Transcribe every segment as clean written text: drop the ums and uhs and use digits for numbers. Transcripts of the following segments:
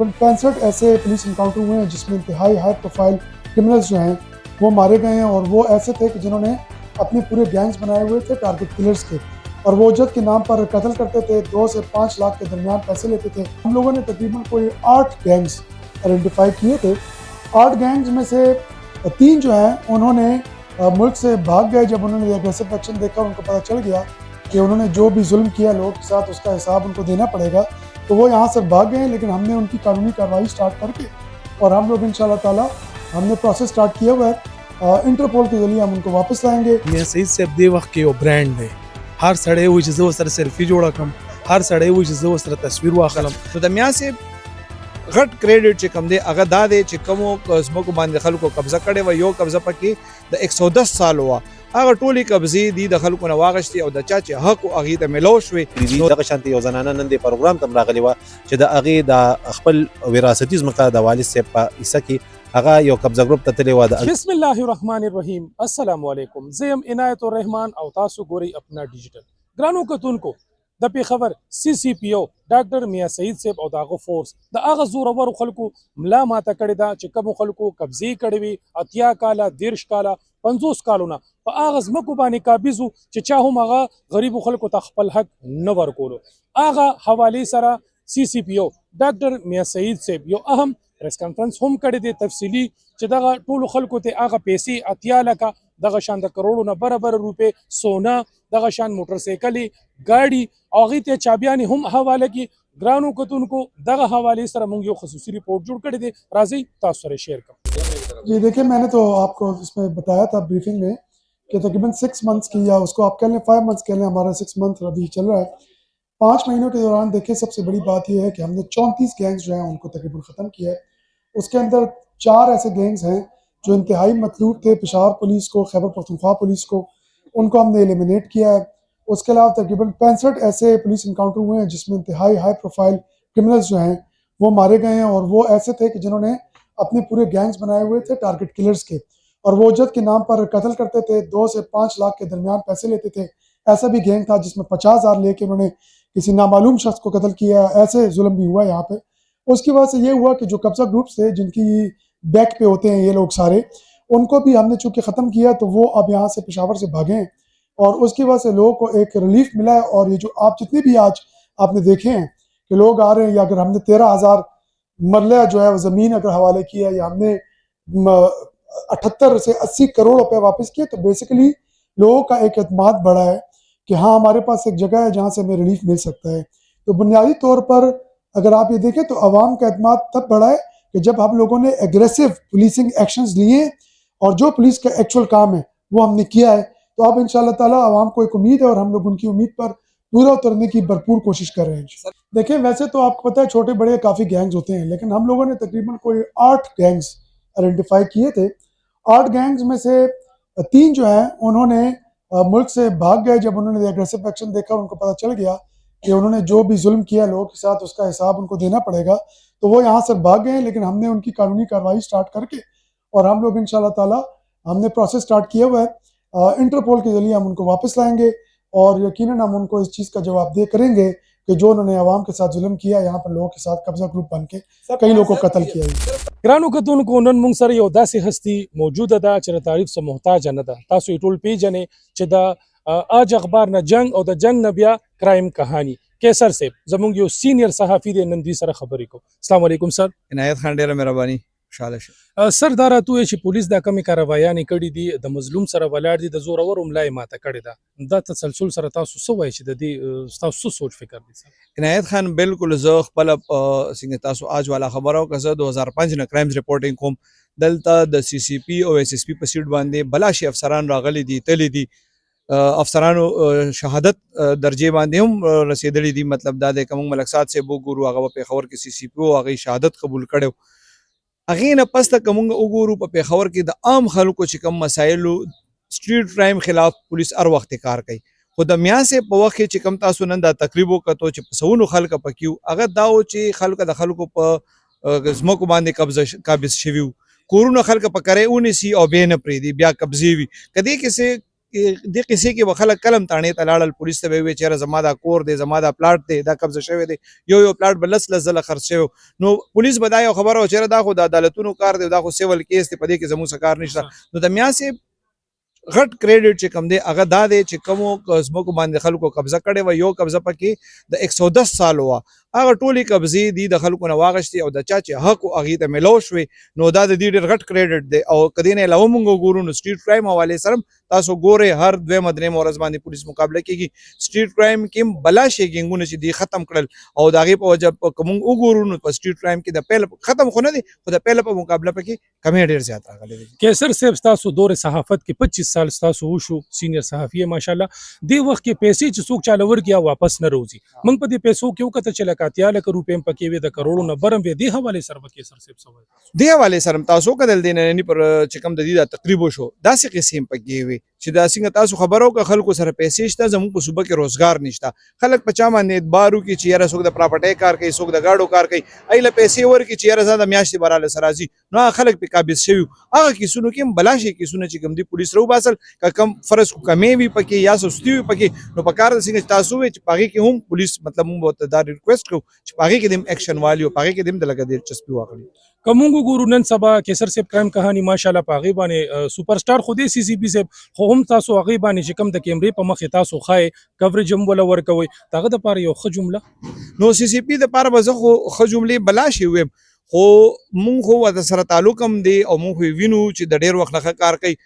65 ऐसे police encounter हुए हैं जिसमें इंतहाई हाई प्रोफाइल क्रिमिनल्स जो हैं वो मारे गए हैं और वो ऐसे थे कि जिन्होंने अपने पूरे गैंग्स बनाए हुए थे टारगेट किलर्स के, और वो उज्जत के नाम पर कत्ल करते थे। 2 से 5 लाख के दरमियान पैसे लेते थे। हम लोगों ने तकरीबन कोई 8 गैंग्स आइडेंटिफाई किए थे। 8 गैंग्स में से 3 जो हैं उन्होंने मुल्क से भाग गए। जब उन्होंने एग्रेसिव एक्शन देखा, उनको पता चल गया कि उन्होंने जो भी जुल्म किया लोगों के साथ उसका हिसाब उनको देना पड़ेगा, तो वो यहाँ से भाग गए। लेकिन हमने उनकी कानूनी कार्रवाई स्टार्ट करके और हम लोग इंशाल्लाह ताला हमने प्रोसेस स्टार्ट किया हुआ है। इंटरपोल के जरिए हम उनको वापस लाएंगे। मैं सही से दे वक्त के ब्रांड है हर सड़े हुई चीज़ों सर सेल्फी जोड़ा कम हर सड़े हुई चीज़ों सर तस्वीर वाखलम तो द मियाँ से घट क्रेडिट चे कम दे अगर दा दे चे कमो कस्मो को मान दखल को कब्जा करे व यो कब्जा पकी द 110 साल हुआ अगर टोली कब्जी दी दखल को नवागश्ती और द चाचे हक को अगी त मिलोश वे دغه شانتي یو زنانه نن د پروګرام تم راغلی و چې د اغه د خپل وراثتي ځمکه د والد صاحب په حصہ کې هغه یو قبضه ګروپ ته تللی و. بسم الله الرحمن الرحیم السلام علیکم زیم عنایت الرحمن او تاسو ګوري اپنا ډیجیټل ګرانو کتونکو د پیښور سی سی پی او ډاکټر میا سعید صاحب او داغه فورس د هغه زورور خلکو ملا ماته کړی دا چې کوم خلکو قبضه کړی وي اتیا کاله دیرش کاله 50 کالونه په هغه ځمکو باندې قابضو چې چا هم هغه غریب خلکو ته خپل حق نه ورکولو. هغه حواله سره سی سی پی او ډاکټر میا سعید صاحب یو اهم پریس کانفرنس هم کړی دی تفصیلی چې دغه ټولو خلکو ته هغه پیسې اتیا لکه دغه شان د کروڑو نه برابر روپې سونا دغه شان موټر سایکل ګاډي او هغې ته چابیانې هم حواله کی. ګرانو کتونکو دغه حوالې سره موږ یو خصوصي رپورټ جوړ کړی دی، راځئ تاسو سره شیئر کوم. जी देखिए, मैंने तो आपको इसमें बताया था ब्रीफिंग में कि तकरीबन 6 मंथ्स की, या उसको आप कह लें 5 मंथ्स कह लें, हमारा 6 मंथ अभी चल रहा है। 5 महीनों के दौरान देखिए सबसे बड़ी बात यह है कि हमने 34 गैंग्स जो हैं उनको तकरीबन ख़त्म किया है। उसके अंदर 4 ऐसे गैंग्स हैं जो इंतहाई मतलूब थे पेशावर पुलिस को, खैबर पख्तूनख्वा पुलिस को, उनको हमने एलिमिनेट किया है। उसके अलावा तकरीबन 65 ऐसे पुलिस इनकाउंटर हुए हैं जिसमें इंतहाई हाई प्रोफाइल क्रिमिनल्स जो हैं वो मारे गए हैं, और वो ऐसे थे कि जिन्होंने अपने पूरे गैंग्स बनाए हुए थे टारगेट किलर्स के, और वो उज्जत के नाम पर कत्ल करते थे। 2 से 5 लाख के दरमियान पैसे लेते थे। ऐसा भी गैंग था जिसमें 50,000 लेके उन्होंने किसी नामालूम शख्स को कत्ल किया। ऐसे जुल्म भी हुआ यहाँ पे। उसकी वजह से ये हुआ कि जो कब्जा ग्रुप्स थे जिनकी बैक पे होते हैं ये लोग सारे, उनको भी हमने चूंकि ख़त्म किया तो वो अब यहाँ से पेशावर से भागे हैं, और उसकी वजह से लोगों को एक रिलीफ मिला है। और ये जो आप जितने भी आज आपने देखे हैं कि लोग आ रहे हैं, या अगर हमने 13,000 मरला जो है वो ज़मीन अगर हवाले किया, या हमने 78 से 80 करोड़ रुपए वापस किए, तो बेसिकली लोगों का एक एतमाद बढ़ा है कि हाँ हमारे पास एक जगह है जहाँ से हमें रिलीफ मिल सकता है। तो बुनियादी तौर पर अगर आप ये देखें तो अवाम का एतमाद तब बढ़ा है कि जब हम लोगों ने एग्रेसिव पुलिसिंग एक्शंस लिए, और जो पुलिस का एक्चुअल काम है वो हमने किया है। तो अब इंशाल्लाह ताला अवाम को एक उम्मीद है, और हम लोग उनकी उम्मीद पर पूरा उतरने की भरपूर कोशिश कर रहे हैं। देखिए, वैसे तो आपको पता है छोटे बड़े काफ़ी गैंग्स होते हैं, लेकिन हम लोगों ने तकरीबन कोई 8 गैंग्स आइडेंटिफाई किए थे। 8 गैंग्स में से 3 जो हैं उन्होंने मुल्क से भाग गए। जब उन्होंने एग्रेसिव एक्शन देखा, उनको पता चल गया कि उन्होंने जो भी जुल्म किया लोगों के साथ उसका हिसाब उनको देना पड़ेगा, तो वो यहाँ से भाग गए। लेकिन हमने उनकी कानूनी कार्रवाई स्टार्ट करके और हम लोग इंशाल्लाह ताला हमने प्रोसेस स्टार्ट किया हुआ है। इंटरपोल के जरिए हम उनको वापस लाएंगे, और यकीनन हम उनको इस चीज़ का जवाबदेह करेंगे कि जो उन्होंने अवाम के साथ जुल्म किया, यहाँ पर लोगों के साथ कब्जा ग्रुप बन के कई लोगों को कत्ल किया है। ګرانو کتونکو نن موږ سره یو داسې هستي موجوده ده چې د تعریف څخه محتاج نه ده. تاسو یې ټول پیژنئ چې د آج اخبار نه جنگ او د جنگ نه بیا کرائم کہانی کیسر صاحب زموږ یو سینئر صحافي دی، نن دوی سره خبرې کوو. السلام علیکم سر. عنایت خان ډیره مهرباني، خوشاله شه. سر دا راته وایي چې پولیس دا کمې کاروایانې کړي دي، د مظلوم سره ولاړ دي، د زورور ملا یې ماته کړې ده. دا تسلسل سره تاسو څه وایي چې د دې ستاسو څه سوچ فکر دی سر؟ عنایت خان بالکل زه خپل څنګه تاسو آج والا خبرو که زه 2005 نه کرایمز ریپورټینګ کوم، دلته د سی سی پی او ایس ایس پی په سیټ باندې بلاشي افسران راغلي دي، تللی دي، افسرانو شهادت درجه باندې هم رسیدلی دي. مطلب دا د کوم ملک صاد سے وګورو هغه په پیښور کې سی سی پی او هغه شهادت قبول کړو. هغې نه پس ته که موږ وګورو په پیښور کې د عام خلکو چې کوم مسایلو سټریټ کرایم خلاف پولیس هر وخت کار کوي، خو د میاں صاحب په وخت کې چې کوم تاسو نن دا تقریب وکړو چې په سوونو خلکه پکې وو، هغه دا و چې خلکو د خلکو په ځمکو باندې قابض شوي وو، کورونه خلکه په کرۍ ونیسي او بیا نه پرېږدي، بیا قبضې وي. که دې کې څه د قصې کې به خلک کلم تاڼې ته لاړل پولیس ته به ویل چېرې زما دا کور دی زما دا پلاټ دی دا قبضه شوی دی یو پلاټ به لس ځله خرڅ شوی نو پولیس به دا یو خبره وه چېرې دا خو د عدالتونو کار دی دا خو سیول کیس دی په دې کې زموږ څه کار نشته نو د میا صاحب غټ کریډټ چې کم دی هغه دا دی چې کومو ځمکو باندې خلکو قبضه کړې وه یو قبضه پکې د 110 سال وه هغه ټولې قبضې دي د خلکو نه واغشتې او د چا چې حق و هغې ته میلاو شوې نو دا د دې ډېر غټ کریډټ دی او که دې نه علاوه موږ وګورو نو سټریټ کرایم حوالې سره تاسو ګورئ هر دویمه درېیمه ورځ باندې پولیس مقابله کېږي سټریټ کرایم کې هم بلا شي ګینګونه چې دی ختم کړل او د هغې په وجه که موږ وګورو نو په سټریټ کرایم کې د پیل ختم خو نه دی خو د پیله په مقابله پکې کمی ډېر زیات راغلی دی کیسر صاحب ستاسو دور صحافت کې 25 سال ستاسو وشو سینئر صحافي یې ماشاءالله دې وخت کې پیسې چې څوک چاله ورکړي واپس نه راوځي موږ په دې پیسو کې وکړه چې لکه اتیا لکه روپۍ پکې وي د کروڑو نه برم وي دې حوالې سره به کیسر صاحب څه وایي دې حوالې سره تاسو وکتل دی ننني پر چې کوم د دې دا تقریب وشو داسې قصې هم پکې وي چې دا څنګه تاسو خبرو که خلکو سره پیسې شته زموږ په صوبه کې روزګار نشته خلک په چا باندې اعتبار وکړي چې یاره څوک د پراپرټۍ کار کوي څوک د ګاډو کار کوي ایله پیسې ورکړي چې یاره زه د میاشتې به راله سره راځي نو هغه خلک پې قابض شوي هغه کیسونو کې هم بلا شي کیسونه چې کوم دي پولیس راوباسل که کم فرض کو کمې وي پکې یا سستي وي پکې نو په کار د څنګه چې تاسو وایئ چې په هغې کې هم پولیس مطلب موږ ورته دا ریکویسټ کوو چې په هغې کې د هم ایکشن والي او په هغې کې د هم د لږه دلچسپي واخلي که موږ وګورو نن سبا کیسر صاحب کریم کهاني ماشاءالله په هغې باندې سوپر سټار خو دی سی سی پي صاحب خو هم تاسو هغې باندې چې کوم د کیمرې په مخې تاسو ښایې کوریج هم وله ورکوئ د هغه دپاره یو ښه جمله نو سی سی پي دپاره به زه خو ښه جملې بلا شي ویم خو مونږ خو ورته سره تعلق هم دی او مونږ خو وینو چې د ډېر وخت نه ښه کار کوي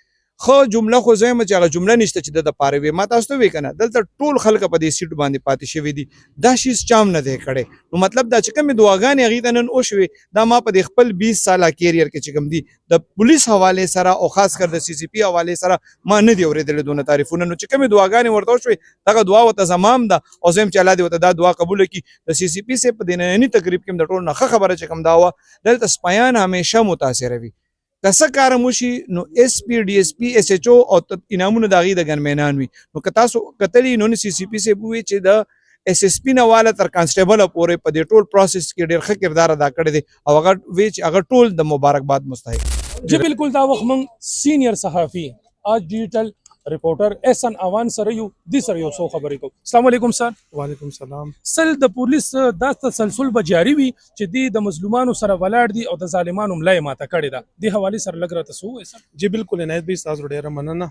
ښه جمله خو زه یم چې هغه جمله نشته چې د دپاره وي ما تاسو ته وی که نه دلته ټول خلک په دې سیټ باندې پاتې شوي دي دا شیز چام نه دی کړی نو مطلب دا چې کومې دعاګانې هغې ته نن وشوې دا ما په دې خپل 20 ساله کیریر کې چې کوم دي د پولیس حوالې سره او خاص کر د سی سی پي حوالې سره ما نه دي اورېدلې دونه تعریفونه نو چې کومې دعاګانې ورته وشوې دغه دعا ورته زما هم ده او زه یم چې الله دې ورته دا دعا قبوله کړي د سی سی پي صاحب په دې ننني تقریب کې هم د ټولو نه ښه خبره چې کوم دا وه دلته سپیان همیشه متاثره وي که څه کار موشي نو اس پی ډي اس پی اس ایچ او او انعامونه د هغې د ګنمینان وي نو که تاسو کتلي نو سی سی پي صاحب ووایي چې د اس اس پي نه واله تر کانسټیبله پورې په دې ټول پروسس کې ډېر ښه کردار ادا کړی دی او هغه وی چې هغه ټول د مبارکباد مستحق جی بالکل دا وخت موږ سینئر صحافي آج ډیجیټل रिपोर्टर एहसन आवान सर यू दी सर यो सो खबरें को अस्सलाम वालेकुम सर वालेकुम सलाम सल د پولیس دا تسلسل به جاری وي چې د مظلومانو سره ولاړ دي او د ظالمانو ملای ماته کړی ده د حواله سره لګ راته سو سر جی بالکل عنایت بھائی تاسو ډیره مننه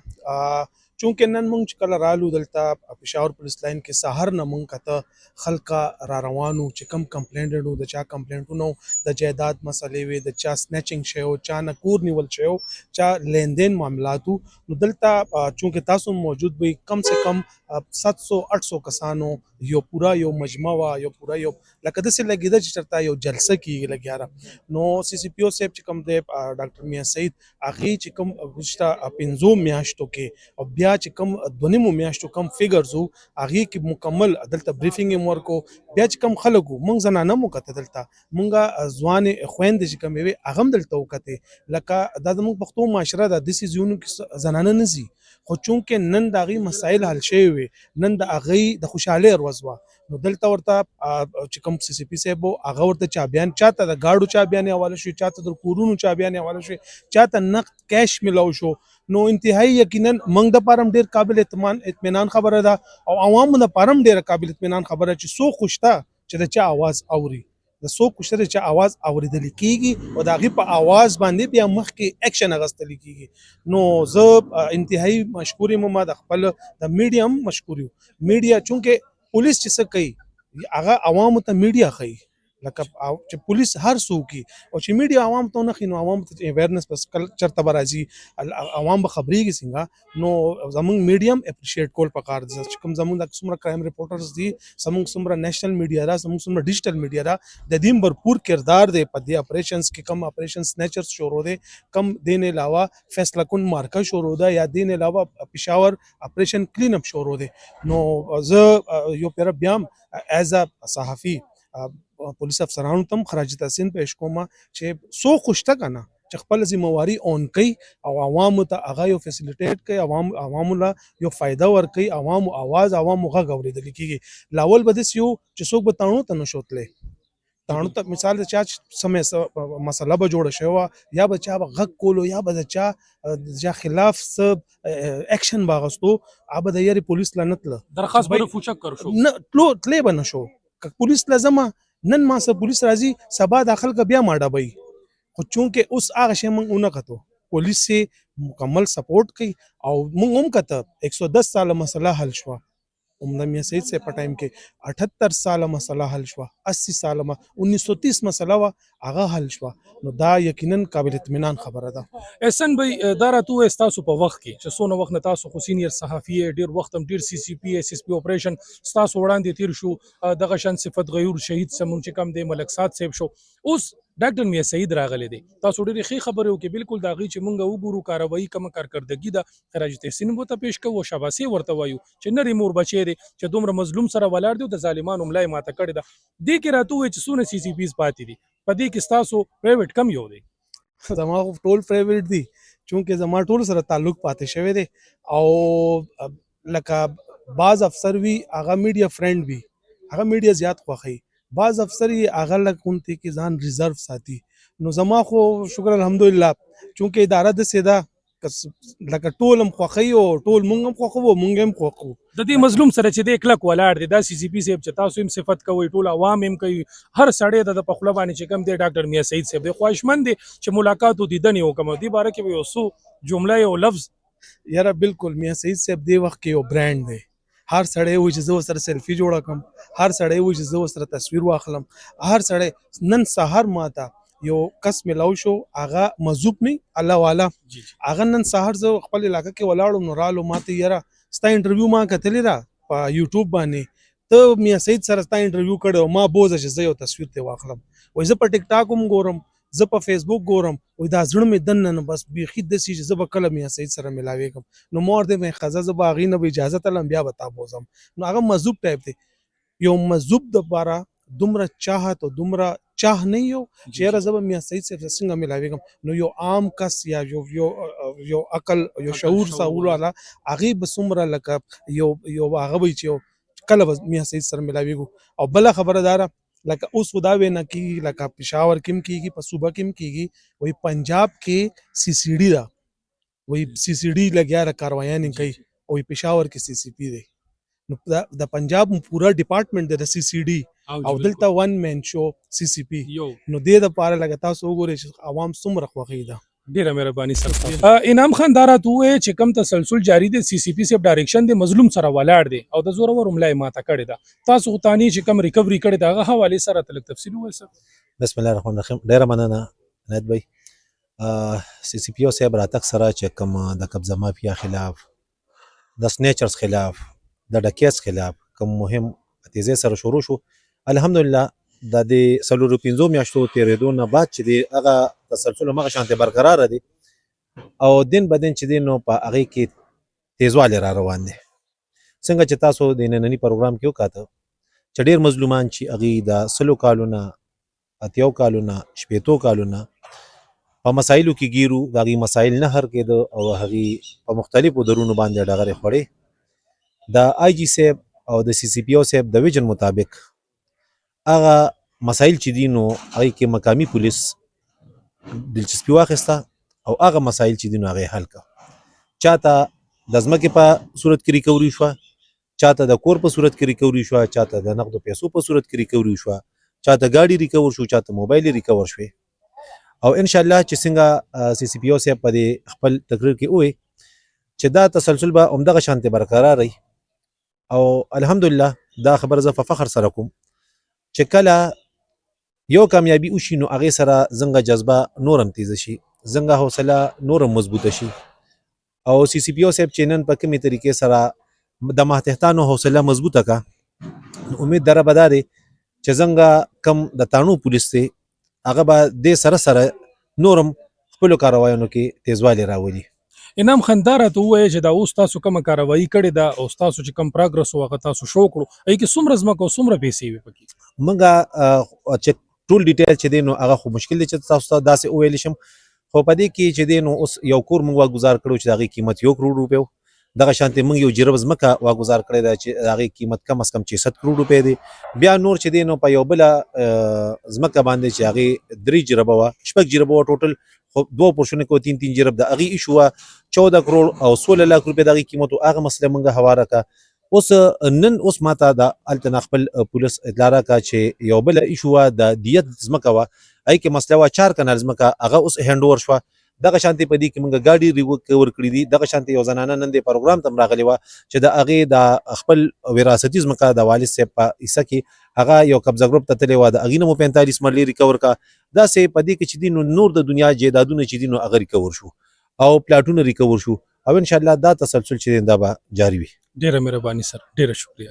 چونکه نن مونږ چې کله رالو دلته پېښور پولیس لاین کې سهار نه مونږ کته خلکا را روانو چې کم کمپلینټ د چا کمپلینټونو د جایداد مسلې وي د چا سنیچنګ شوی چا نه کور نیول شوی چا لیندین معاملاتو نو دلته چونکه تاسو موجود وي کم سے کم 700-800 کسانو یو پورا یو مجمع وا یو پورا یو لکه داسې لګېده چې چېرته یو جلسه کېږي لګیاره نو سی سی پي او صاحب چې کوم دی ډاکټر میا سعید هغې چې کوم ګذشته 15 میاشتو کې او بیا چې کوم 2.5 میاشتو کم فیګرز وو هغې کې مکمل دلته بریفینګ یې ورکو بیا چې کوم خلک وو مونږ زنانه مو کته دلته مونږه ځوانې خویندې چې کومې وې هغه هم دلته وکتې لکه دا زموږ پښتو معاشره ده داسې ځایونو کې زنانه نه ځي خو چونکه نن د هغې مسایل حل شوي وي نن د هغې د خوشحالۍ ورځ وه نو دلته ورته چې کوم سی سی پي صاحب و هغه ورته چابیان چاته د ګاډو چابیانې حواله شوي چاته د کورونو چابیانې حواله شوي چاته نقد کیش ملو شو نو انتهایی یقینا موږ دپاره هم ډېر قابل اطمینان خبره ده او عوامو دپاره هم ډېره قابل اطمینان خبره چې څوک خو شته چې د چا اواز اوري د څوک خو شته چې اواز اوریدل کیږي او د هغې په اواز باندې بیا مخکې اکشن اخیستل کیږي نو زه انتهایی مشکور یم ما د خپل د میډیا هم مشکور یم میډیا چونکه پولیس چې څه کوي هغه عوامو ته میډیا ښیي لکه چې پولیس هر څوک او چې میډیا عوام ته نه ښیي نو عوام ته اویرنس بس چېرته به راځي عوام به خبرېږي څنګه نو زموږ میډیا هم اپریشیټ کول پکار دي چې کوم زموږ د څومره کرایم ریپورټرز دي زموږ څومره نیشنل میډیا ده زموږ څومره ډیجیټل میډیا ده د دې بھرپور کردار دی په دې اپریشنز کې کم اپریشن سنیچرز شروع دي کم دین علاوه فیصله کن مارکه شروع ده یا دین علاوه پېښور اپریشن کلین اپ شروع دي نو زه یو پیر بیا ایز ا صحافي پولیس افسرانو تم خراج تحسین پیش کوم چې سو خوشته کنه چې خپل ذمہواری اون کوي او عوامو ته هغه یو فیسیلیټیټ کوي عوامو له یو فایده ور کوي عوامو आवाज عوامو غږ اوریدل کیږي لاول به دس یو چې څوک به تانو ته نشوتلې تاڼو ته مثال د چا سمې مسله به جوړه شوې وه یا به چا به غږ کولو یا به د چا خلاف څه اکشن به اخیستو هغه به د یارې پولیس له نه تله درخواست بای- به فوچک کر شو نه تللی به نه شو که پولیس له ځمه نن ما سه پولیس راځي سبا دا خلک بیا ما ډبوي خو چونکې اوس هغه شی موږ ونه کتو پولیس یې مکمل سپورټ کوي او موږ هم کته 110 ساله مسله حل شوه عمده میاں سعید صاحب په ټایم کې 78 ساله مسله حل شوه 80 ساله 1930 مسله وه هغه حل شوه نو دا یقینا قابل اطمینان خبره ده احسن بھائی دا راته وایي ستاسو په وخت کې چې څونه وخت نه تاسو خو سینیر صحافي یې ډېر وخت هم ډېر سی سی پی ایس ایس پی اپریشن ستاسو وړاندې تیر شو دغه شان صفت غیور شهید سمون چې کم دی ملک سات صاحب شو اوس ډاکټر میاں سعید راغلی دی تاسو ډېرې ښې خبرې وکړې بالکل د هغې چې مونږ وګورو کاروایي کومه کارکردګي ده خراج تحسین ورته پیش کوو شاباسي ورته وایو چې نرې مور بچی دی چې دومره مظلوم سره ولاړ دی او د ظالمانو ملا یې ماته کړې ده دې کې راته ووایي چې څونه سی سی پیز پاتې دي په دې کې ستاسو پرایویټ کم یو دی زما خو ټول پرایویټ دي چونکې زما ټول سره تعلق پاتې شوی دی او لکه بعض افسر وي هغه میډیا فرند وي هغه میډیا زیات خوښوي بعض افسر یې هغه لکه غونتې کې ځان ریزرو ساتي نو زما خو شکر الحمدلله چونکې اداره داسې ده لکه ټول هم خوښوي او ټول مونږ هم خوښوو مونږ هم خوښوو د دې مظلوم سره چې دی کلک ولاړ دی دا سی سی پی صاحب چې تاسو هم صفت کوئ ټول عوام هم کوي هر سړی د په خوله باندې چې کم دی ډاکټر میاں سعید صاحب دی خواهشمند دی چې ملاقات او دیدنې وکړم او دې باره کې به یو څو جمله یو لفظ یاره بالکل میاں سعید صاحب دی وخت کې یو برانډ دی هر سړی وایي چې زه ورسره سیلفي جوړه کړم هر سړی وایي چې زه ورسره تصویر واخلم هر سړی نن سهار ماته یو کس ملاو شو هغه مذوب نه الله والا هغه نن سهار زه خپل علاقه کې ولاړم نو رالو ماته یاره ستا انټرویو ما کتلی را په یوټیوب باندې ته میاں سعید سره ستا انټرویو کړی ما بوزه چې زه یو تصویر ته واخلم وایي زه په ټیک ټاک هم ګورم زه په فیسبوک ګورم وایي دا زړه مې دننه نه بس بیخي داسې چې زه به کله میاں سعید سره ملاویږم نو مور دې مې ښځه زه به هغې نه به اجازه تلم بیا به تا بوزم نو هغه مذوب ټایپ دی یو مذوب دپاره دومره چاهت او دومره چاه نه یو چې یاره زه به میاں سعید صاحب سره څنګه ملاویږم نو یو عام کس یا یو عقل یو شعور ساول والا هغې به څومره لکه یو هغه به چې کله به میاں سعید سره ملاویږو او بله خبره داره لکه اوس خو دا وینا کېږي لکه پېښور کې هم کېږي په صوبه کې هم کېږي وایي پنجاب کې سی سی ډي ده وایي سی سی ډي لګیا ده کاروایانې کوي او وایي پېښور کې سی سی پي دی نو د پنجاب پوره ډپارټمنټ دی د سی سی ډي او دلته ون مین شو سی سی پي یو نو دې دپاره لکه تاسو وګورئ چې عوام څومره خوښوي ده ډیره مهرباني سره انعام خان دا راته ووایي چې کوم تسلسل جاری دی سی سی پی صاحب ډایرکشن دی مظلوم سره ولاړ دی او د زورور ملا یې ماته کړې ده تاسو خو تانې چې کوم ریکوري کړې ده هغه حوالې سره ته لږ تفصیل ووایئ سر بسم الله الرحمن الرحیم ډیره مننه عنایت بھائی سی سی پی او صاحب راتګ سره چې کوم د قبضه مافیا خلاف د سنیچرز خلاف د ډکیس خلاف کوم مهم تیزی سره شروع شو الحمدلله د دې څلورو پنځو میاشتو تېرېدو نه بعد چې دی هغه تسلسل همغه شانتې برقراره دی او دین به دین چې دی نو په هغې کې تیزوالی را روان دی څنګه چې تاسو د ننني پروګرام کې وکاته چې ډېر مظلومان چې هغې د 100 کالو نه 80 کالو نه 80 کالو نه په مسایلو کې ګیرو د هغې مسایل نه حل کېده او هغې په مختلفو درونو باندې ډغرې خوړې د آی جي صاحب او د سی سی پی او صاحب د ویژن مطابق هغه مسایل چې دي نو هغې کې مقامي پولیس دلچسپي واخیسته او هغه مسایل چې دي نو هغې حل کړه چاته د ځمکې په صورت کې ریکوري شوه چاته د کور په صورت کې ریکوري شوه چاته د نقدو پیسو په صورت کې ریکوري شوه چاته ګاډي ریکور شو چاته موبایل ریکور شوې او ان شاء الله چې څنګه سی سی پی او صاحب په دې خپل تقریر کې وویل چې دا تسلسل به همدغه شانتې برقرار وي او الحمدلله دا خبر زه په فخر سره کوم چې کله یو کامیابي وشي نو هغې سره زنګه جذبه نور هم تیزه شي زنګه حوصله نور هم مضبوطه شي او سی سی پی او صاحب چې نن په کومې طریقې سره د ماتحتانو حوصله مضبوطه کا امید دره به دا دی چې زنګه کم د تانو پولیس دی هغه به دې سره سره نور هم خپلو کاروایانو کې تیزوالی راولي انعام خان دا راته ووایه چې دا اوس تاسو کومه کاروایي کړې ده او ستاسو چې کوم پراګرس و هغه تاسو شو کړو هغې کې څومره ځمکه او څومره پیسې وې پکې موږ چې ټول ډیټیل چې دی نو هغه خو مشکل دی چې تاسو ته داسې وویلی شم خو په دې کې چې دی نو اوس یو کور موږ واګزار کړو چې د هغې قیمت 1 کروڑ روپۍ دغه شانتي موږ یو جرب ځمکه واګزار کړې ده چې د هغې قیمت کم از کم 600 کروڑ روپۍ دی. بیا نور چې دی نو په یو بله ځمکه باندې چې هغې 3 جربه وه 6 جربه وه ټوټل، خو 2 پورشنو کې 3 جرب د هغې ایشو وه 14 کروڑ او 16 لاک روپۍ د هغې قیمت و. هغه مسله موږ هواره کړه. اوس ماته د هلته نه خپل پولیس اطلاع راکړه چې یو بله ایشو وه د دیت ځمکه وه، هغې کې مسله وه 4 کنال ځمکه هغه اوس هینډ اوور شوه. دغه شانتي په دې کې موږ ګاډي ریکور کړي دي. دغه شانتي یو زنانه نن د پروګرام ته راغلی وه چې د هغې د خپل وراثتي ځمکه د والد صاحب په حصه کې هغه یو قبضه ګروپ ته تللی وه، د هغې نه مو 45 مرلې ریکور کړه. داسې په دې کې چې دي نو نور د دنیا جایدادونه چې دي نو هغه ریکور شو او پلاټونه ریکور شو، او انشاءالله دا تسلسل چې دی دا به جاري وي. ډیره مهرباني سر، ډیره شکریہ.